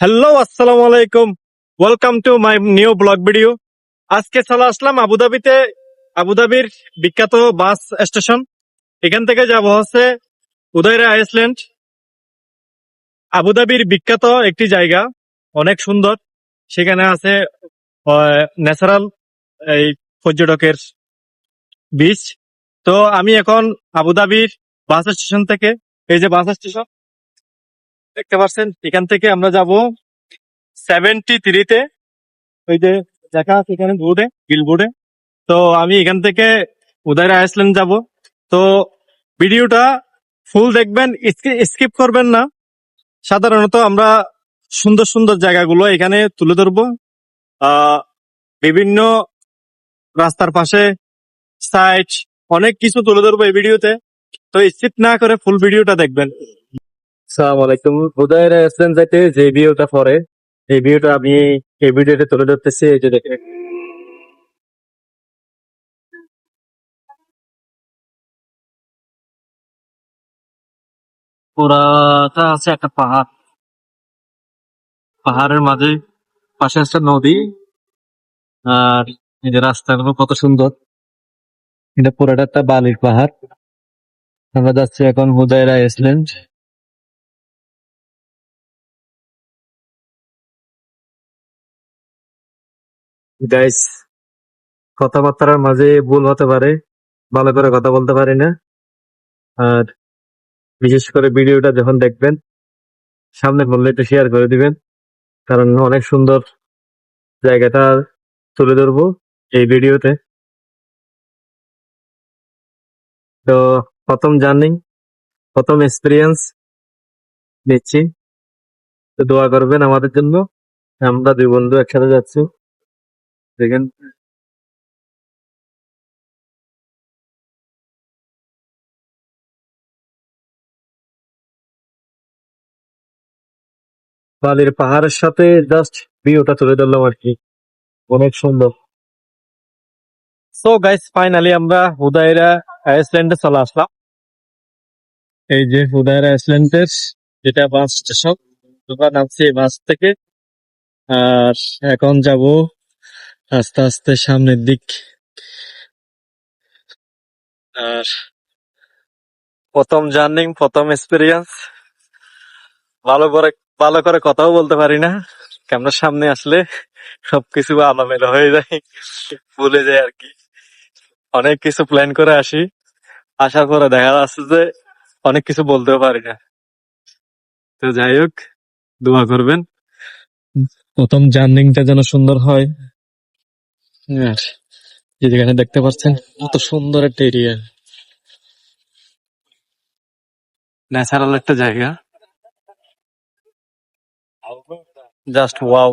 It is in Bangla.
হ্যালো, আসসালামু আলাইকুম। Welcome to my new blog video. আজকে চলে আসলাম আবুধাবিতে। আবুধাবির বিখ্যাত বাস স্টেশন। এখান থেকে যাব হচ্ছে উদয়রা আইল্যান্ড। আবুধাবির বিখ্যাত একটি জায়গা, অনেক সুন্দর। সেখানে আছে ন্যাচারাল এই পর্যটকের বিচ। তো আমি এখন আবুধাবির বাস স্টেশন থেকে, এই যে বাস স্টেশন দেখতে পাচ্ছেন, এখান থেকে আমরা যাব 73-তে। ওই যে দেখা আছে এখানে বোর্ডে, বিল বোর্ডে। তো আমি এখান থেকে উদয়রা আইল্যান্ড যাব। তো ভিডিওটা ফুল দেখবেন, স্কিপ করবেন না। সাধারণত আমরা সুন্দর সুন্দর জায়গাগুলো এখানে তুলে ধরবো। আহ বিভিন্ন রাস্তার পাশে সাইট, অনেক কিছু তুলে ধরবো এই ভিডিওতে। তো স্কিপ না করে ফুল ভিডিওটা দেখবেন। আসসালামু আলাইকুম। উদয়রা আইল্যান্ড যাইতে যে ভিডিওটা পরে, এই ভিডিওটা আমি এই ভিডিওতে তুলে ধরতেছি। এই যে দেখেন, পুরাটা আছে একটা পাহাড়। পাহাড়ের মাঝে পাশে একটা নদী। আর এই যে রাস্তাগুলো কত সুন্দর। এটা পুরাটা একটা বালির পাহাড়। আমরা যাচ্ছি এখন হুদায়রা আইল্যান্ড। গাইস, কথাবার্তার মাঝে ভুল হতে পারে, ভালো করে কথা বলতে পারি না। আর বিশেষ করে ভিডিওটা যখন দেখবেন, সামনে বললে একটু শেয়ার করে দিবেন, কারণ অনেক সুন্দর জায়গাটা তুলে ধরবো এই ভিডিওতে। তো প্রথম জার্নি, প্রথম এক্সপিরিয়েন্স নিচ্ছি। তো দোয়া করবেন আমাদের জন্য। আমরা দুই বন্ধু একসাথে যাচ্ছি। দেখেন, বালির পাহাড়ের সাথে জাস্ট ভিউটা তুলে ধরলাম আর কি, অনেক সুন্দর। সো গাইস, ফাইনালি আমরা হুদায়রা আইল্যান্ডে চলে আসলাম। এই যে হুদায়রা আইল্যান্ডের যেটা বাস স্টেশন, তোমরা নামছি এই বাস থেকে। আর এখন যাব আস্তে আস্তে সামনের দিক। আর প্রথম জার্নি, প্রথম এক্সপিরিয়েন্স। ভালো করে ভালো করে কথাও বলতে পারি না, ক্যামেরার সামনে আসলে সবকিছু আলামেলো হয়ে যায়, ভুলে যায় আর কি। অনেক কিছু প্ল্যান করে আসি, আসার পরে দেখা যাচ্ছে যে অনেক কিছু বলতেও পারি না। তো যাই হোক, দোয়া করবেন প্রথম জার্নিটা যেন সুন্দর হয়। আর যে যেখানে দেখতে পাচ্ছেন কত সুন্দর একটা এরিয়া, ন্যাচারাল একটা জায়গা, জাস্ট ওয়াও।